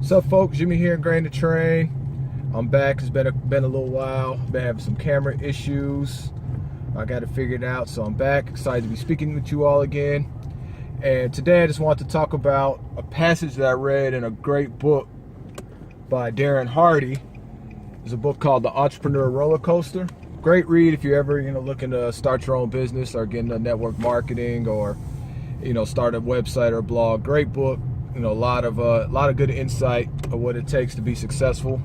What's up, folks? Jimmy here in Grain to Train. I'm back. It's been a little while. Been having some camera issues. I got it figured out, so I'm back. Excited to be speaking with you all again. And today I just want to talk about a passage that I read in a great book by Darren Hardy. There's a book called The Entrepreneur Roller Coaster. Great read if you're ever looking to start your own business or get into network marketing or start a website or a blog. Great book. A lot of good insight of what it takes to be successful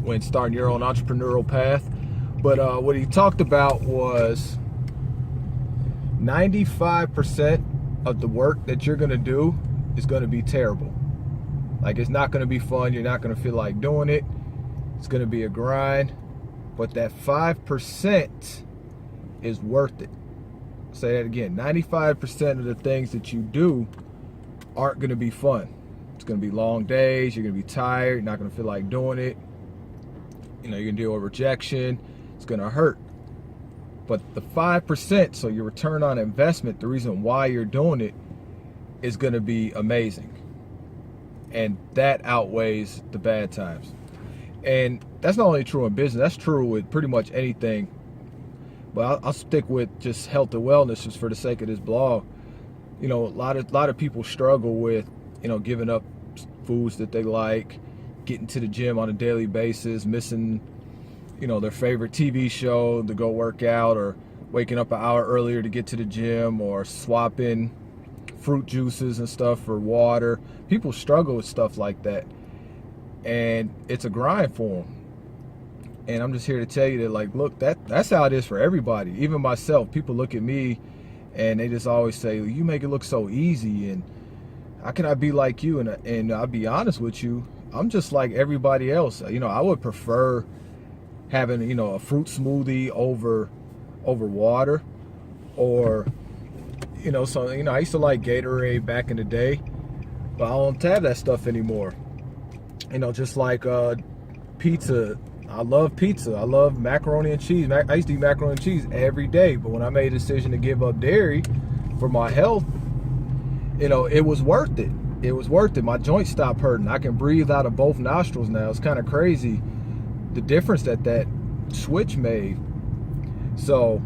when starting your own entrepreneurial path. But what he talked about was 95% of the work that you're going to do is going to be terrible. Like, it's not going to be fun. You're not going to feel like doing it. It's going to be a grind. But that 5% is worth it. I'll say that again. 95% of the things that you do aren't going to be fun. It's going to be long days. You're going to be tired. You're not going to feel like doing it. You're going to deal with rejection. It's going to hurt. But the 5%, so your return on investment, the reason why you're doing it, is going to be amazing. And that outweighs the bad times. And that's not only true in business, that's true with pretty much anything. But I'll stick with just health and wellness just for the sake of this blog. A lot of people struggle with, giving up foods that they like, getting to the gym on a daily basis, missing, their favorite TV show to go work out, or waking up an hour earlier to get to the gym, or swapping fruit juices and stuff for water. People struggle with stuff like that, and it's a grind for them. And I'm just here to tell you that, like, look, that's how it is for everybody. Even myself, people look at me and they just always say, you make it look so easy, and how can I be like you? And I'll be honest with you, I'm just like everybody else. I would prefer having, a fruit smoothie over water, or, I used to like Gatorade back in the day, but I don't have that stuff anymore. Just like pizza. I love pizza. I love macaroni and cheese. I used to eat macaroni and cheese every day, but when I made a decision to give up dairy for my health, it was worth it. It was worth it. My joints stopped hurting. I can breathe out of both nostrils now. It's kind of crazy the difference that switch made. So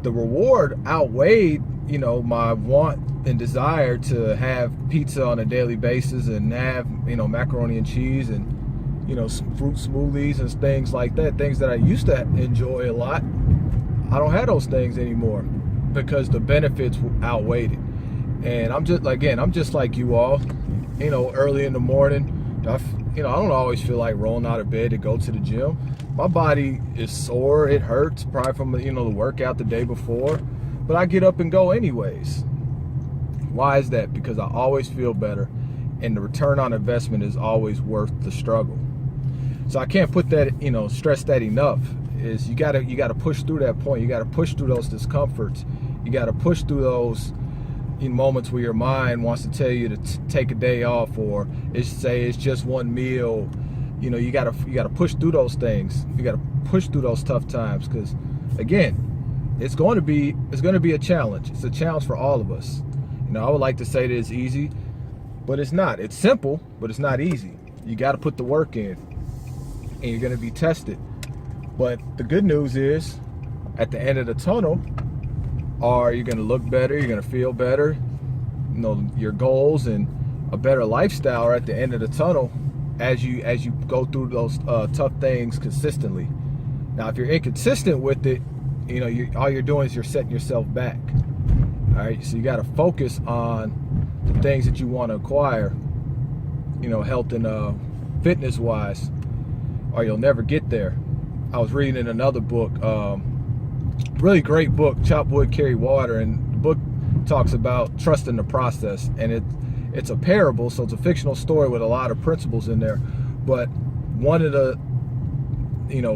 the reward outweighed, my want and desire to have pizza on a daily basis and have, macaroni and cheese and fruit smoothies and things like that, things that I used to enjoy a lot. I don't have those things anymore because the benefits outweighed it. And I'm just like you all, early in the morning, I don't always feel like rolling out of bed to go to the gym. My body is sore, it hurts, probably from the workout the day before, but I get up and go anyways. Why is that? Because I always feel better, and the return on investment is always worth the struggle. So I can't put that, stress that enough. Is you gotta push through that point. You gotta push through those discomforts. You gotta push through those moments where your mind wants to tell you to take a day off, or it's just one meal. You gotta push through those things. You gotta push through those tough times, because again, it's going to be a challenge. It's a challenge for all of us. I would like to say that it's easy, but it's not. It's simple, but it's not easy. You got to put the work in, and you're going to be tested. But the good news is, at the end of the tunnel, you're going to look better, you're going to feel better. Your goals and a better lifestyle are at the end of the tunnel as you go through those tough things consistently. Now, if you're inconsistent with it, all you're doing is you're setting yourself back. All right, so you got to focus on the things that you want to acquire, health and fitness wise, or you'll never get there. I was reading in another book, really great book, Chop Wood, Carry Water, and the book talks about trusting the process. And it's a parable, so it's a fictional story with a lot of principles in there. But one of the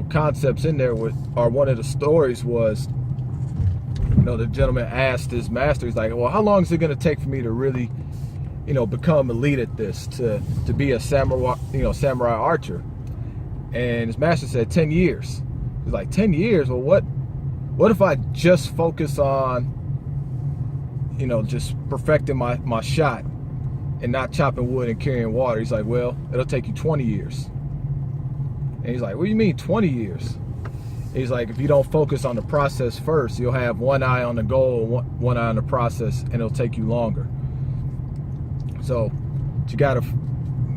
concepts in there one of the stories was, the gentleman asked his master, he's like, well, how long is it going to take for me to really, become elite at this, to be a samurai archer? And his master said 10 years. He's like, 10 years? Well, what if I just focus on, just perfecting my shot and not chopping wood and carrying water. He's like, well, it'll take you 20 years. And he's like, what do you mean 20 years? He's like, if you don't focus on the process first, you'll have one eye on the goal, one eye on the process, and it'll take you longer. So you gotta,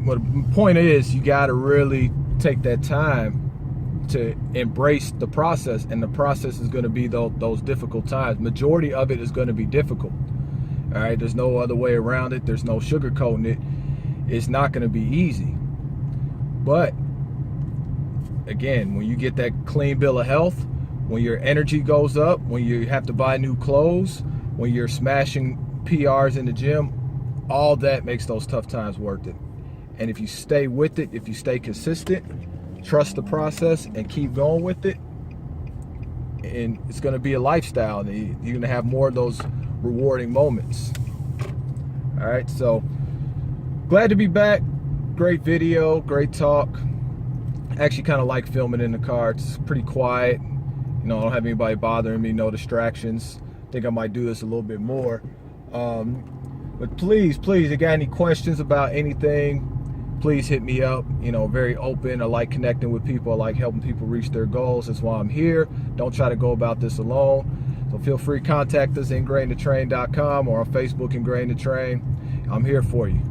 well, the point is, you gotta really take that time to embrace the process, and the process is gonna be those difficult times. Majority of it is gonna be difficult. All right, there's no other way around it. There's no sugarcoating it. It's not gonna be easy. But again, when you get that clean bill of health, when your energy goes up, when you have to buy new clothes, when you're smashing PRs in the gym, all that makes those tough times worth it. And if you stay with it, if you stay consistent, trust the process and keep going with it, and it's going to be a lifestyle. You're going to have more of those rewarding moments. All right, so glad to be back. Great video, great talk. I actually kind of like filming in the car. It's pretty quiet. You know, I don't have anybody bothering me, no distractions. I think I might do this a little bit more. But please, if you got any questions about anything, please hit me up. You know, very open. I like connecting with people. I like helping people reach their goals. That's why I'm here. Don't try to go about this alone. So feel free to contact us, ingrainedtotrain.com, or on Facebook, Ingrained to Train. I'm here for you.